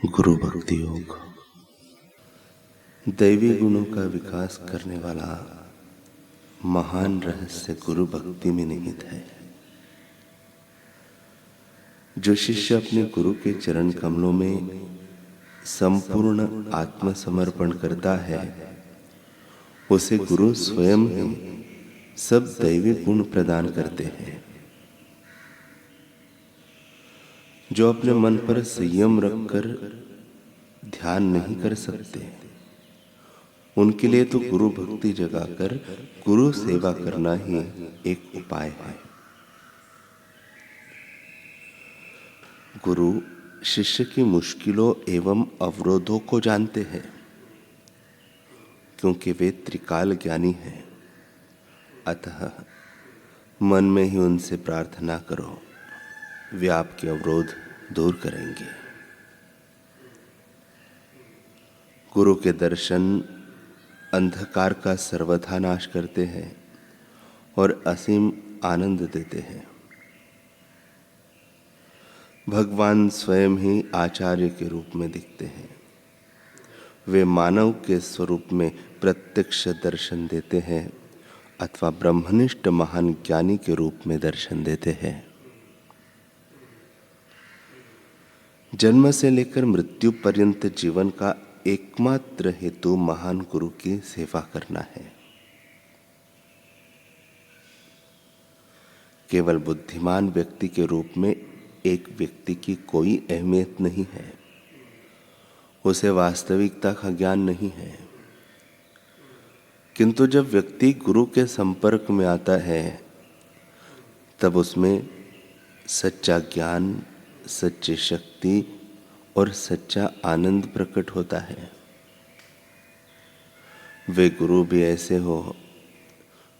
गुरु भक्ति योग दैवी गुणों का विकास करने वाला महान रहस्य गुरु भक्ति में निहित है। जो शिष्य अपने गुरु के चरण कमलों में संपूर्ण आत्मसमर्पण करता है, उसे गुरु स्वयं ही सब दैवी गुण प्रदान करते हैं। जो अपने मन पर संयम रखकर ध्यान नहीं कर सकते, उनके लिए तो गुरु भक्ति जगाकर गुरु सेवा करना ही एक उपाय है। गुरु शिष्य की मुश्किलों एवं अवरोधों को जानते हैं, क्योंकि वे त्रिकाल ज्ञानी हैं। अतः मन में ही उनसे प्रार्थना करो, वे आपके अवरोध दूर करेंगे। गुरु के दर्शन अंधकार का सर्वथा नाश करते हैं और असीम आनंद देते हैं। भगवान स्वयं ही आचार्य के रूप में दिखते हैं। वे मानव के स्वरूप में प्रत्यक्ष दर्शन देते हैं अथवा ब्रह्मनिष्ठ महान ज्ञानी के रूप में दर्शन देते हैं। जन्म से लेकर मृत्यु पर्यंत जीवन का एकमात्र हेतु महान गुरु की सेवा करना है। केवल बुद्धिमान व्यक्ति के रूप में एक व्यक्ति की कोई अहमियत नहीं है, उसे वास्तविकता का ज्ञान नहीं है। किंतु जब व्यक्ति गुरु के संपर्क में आता है, तब उसमें सच्चा ज्ञान, सच्ची शक्ति और सच्चा आनंद प्रकट होता है। वे गुरु भी ऐसे हो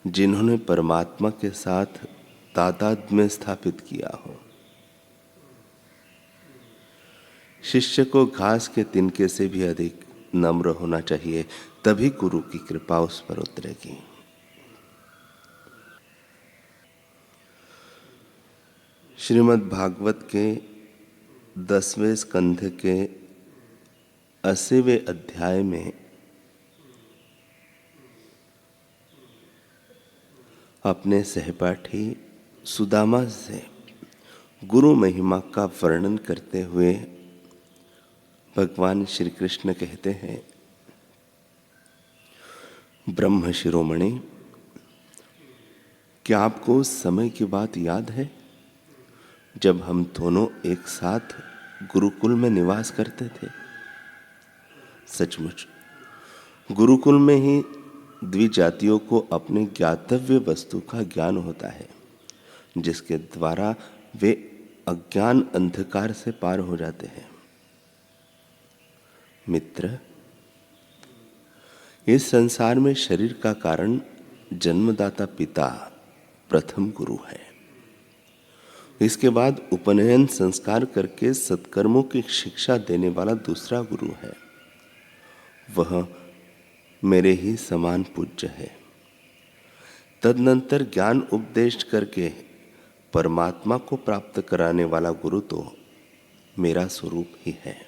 जिन्होंने परमात्मा के साथ तादात्म्य स्थापित किया हो। शिष्य को घास के तिनके से भी अधिक नम्र होना चाहिए, तभी गुरु की कृपा उस पर उतरेगी। श्रीमद् भागवत के 10वें स्कंध के 80वें अध्याय में अपने सहपाठी सुदामा से गुरु महिमा का वर्णन करते हुए भगवान श्री कृष्ण कहते हैं, ब्रह्म शिरोमणि, क्या आपको उस समय की बात याद है जब हम दोनों एक साथ गुरुकुल में निवास करते थे? सचमुच गुरुकुल में ही द्विजातियों को अपने ज्ञातव्य वस्तु का ज्ञान होता है, जिसके द्वारा वे अज्ञान अंधकार से पार हो जाते हैं। मित्र, इस संसार में शरीर का कारण जन्मदाता पिता प्रथम गुरु है। इसके बाद उपनयन संस्कार करके सत्कर्मों की शिक्षा देने वाला दूसरा गुरु है। वह मेरे ही समान पूज्य है। तदनंतर ज्ञान उपदेश करके परमात्मा को प्राप्त कराने वाला गुरु तो मेरा स्वरूप ही है।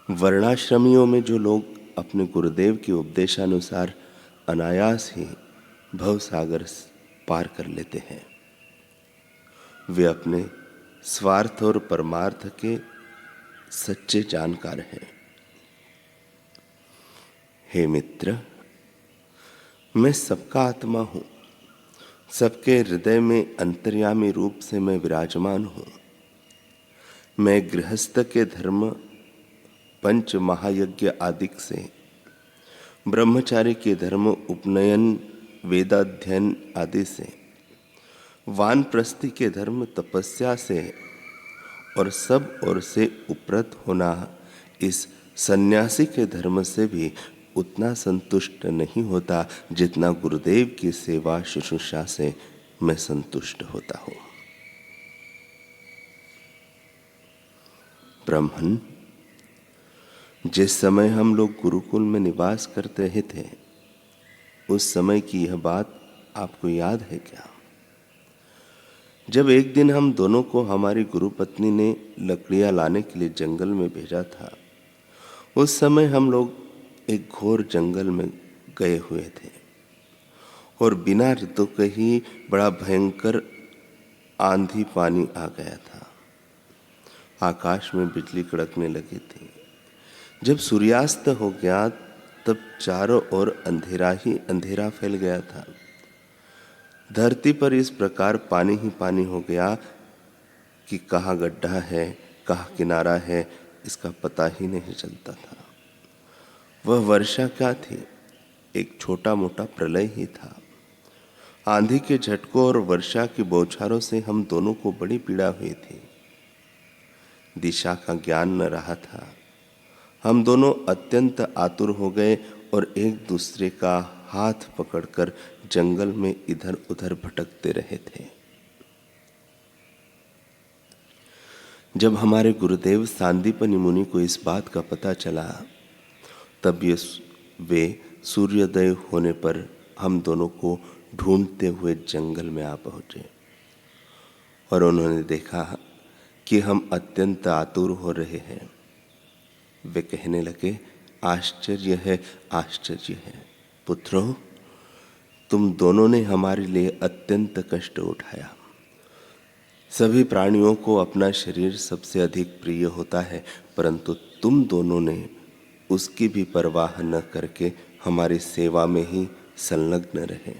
वर्णाश्रमियों में जो लोग अपने गुरुदेव के उपदेशानुसार अनायास ही भवसागर पार कर लेते हैं, वे अपने स्वार्थ और परमार्थ के सच्चे जानकार हैं। हे मित्र, मैं सबका आत्मा हूं, सबके हृदय में अंतर्यामी रूप से मैं विराजमान हूं। मैं गृहस्थ के धर्म पंच महायज्ञ आदिक से, ब्रह्मचारी के धर्म उपनयन वेदाध्ययन आदि से, वानप्रस्थी के धर्म तपस्या से और सब ओर से उपरत होना इस सन्यासी के धर्म से भी उतना संतुष्ट नहीं होता जितना गुरुदेव की सेवा शुश्रूषा से मैं संतुष्ट होता हूं। ब्राह्मण, जिस समय हम लोग गुरुकुल में निवास करते ही थे, उस समय की यह बात आपको याद है क्या? जब एक दिन हम दोनों को हमारी गुरु पत्नी ने लकड़ियां लाने के लिए जंगल में भेजा था, उस समय हम लोग एक घोर जंगल में गए हुए थे और बिना ऋतु के ही बड़ा भयंकर आंधी पानी आ गया था। आकाश में बिजली कड़कने लगी थी। जब सूर्यास्त हो गया तब चारों ओर अंधेरा ही अंधेरा फैल गया था। धरती पर इस प्रकार पानी ही पानी हो गया कि कहाँ गड्ढा है कहाँ किनारा है इसका पता ही नहीं चलता था। वह वर्षा क्या थी, एक छोटा मोटा प्रलय ही था। आंधी के झटकों और वर्षा की बौछारों से हम दोनों को बड़ी पीड़ा हुई थी। दिशा का ज्ञान न रहा था। हम दोनों अत्यंत आतुर हो गए और एक दूसरे का हाथ पकड़कर जंगल में इधर उधर भटकते रहे थे। जब हमारे गुरुदेव सांदीपनि मुनि को इस बात का पता चला तब वे सूर्योदय होने पर हम दोनों को ढूंढते हुए जंगल में आ पहुंचे और उन्होंने देखा कि हम अत्यंत आतुर हो रहे हैं। वे कहने लगे, आश्चर्य है, आश्चर्य है। पुत्रों, तुम दोनों ने हमारे लिए अत्यंत कष्ट उठाया। सभी प्राणियों को अपना शरीर सबसे अधिक प्रिय होता है, परंतु तुम दोनों ने उसकी भी परवाह न करके हमारी सेवा में ही संलग्न रहे।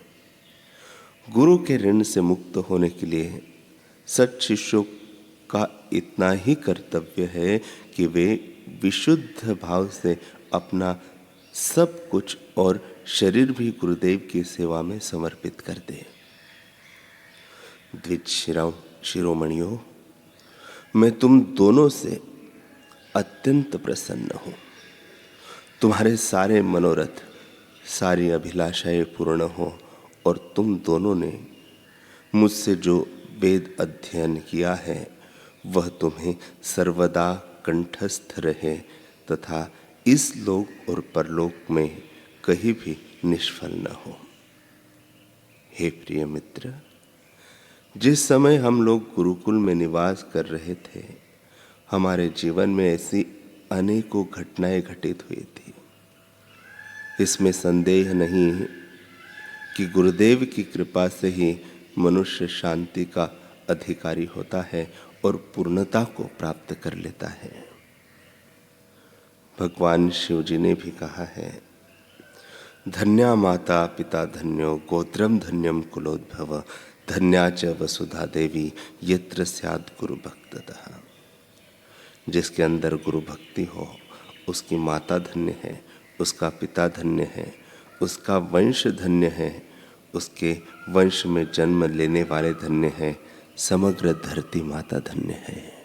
गुरु के ऋण से मुक्त होने के लिए सच शिष्यों का इतना ही कर्तव्य है कि वे विशुद्ध भाव से अपना सब कुछ और शरीर भी गुरुदेव की सेवा में समर्पित कर दे। द्विज शिरोमणियों, मैं तुम दोनों से अत्यंत प्रसन्न हूँ। तुम्हारे सारे मनोरथ, सारी अभिलाषाएं पूर्ण हो और तुम दोनों ने मुझसे जो वेद अध्ययन किया है वह तुम्हें सर्वदा कंठस्थ रहे तथा इस लोक और परलोक में कहीं भी निष्फल न हो। हे प्रिय मित्र, जिस समय हम लोग गुरुकुल में निवास कर रहे थे, हमारे जीवन में ऐसी अनेकों घटनाएं घटित हुई थी। इसमें संदेह नहीं कि गुरुदेव की कृपा से ही मनुष्य शांति का अधिकारी होता है और पूर्णता को प्राप्त कर लेता है। भगवान शिव जी ने भी कहा है, धन्या माता पिता धन्यो गोत्रम धन्यम कुलोद्भव धन्या च वसुधा देवी यत्र स्यात् गुरु भक्ततः। जिसके अंदर गुरु भक्ति हो उसकी माता धन्य है, उसका पिता धन्य है, उसका वंश धन्य है, उसके वंश में जन्म लेने वाले धन्य है, समग्र धरती माता धन्य है।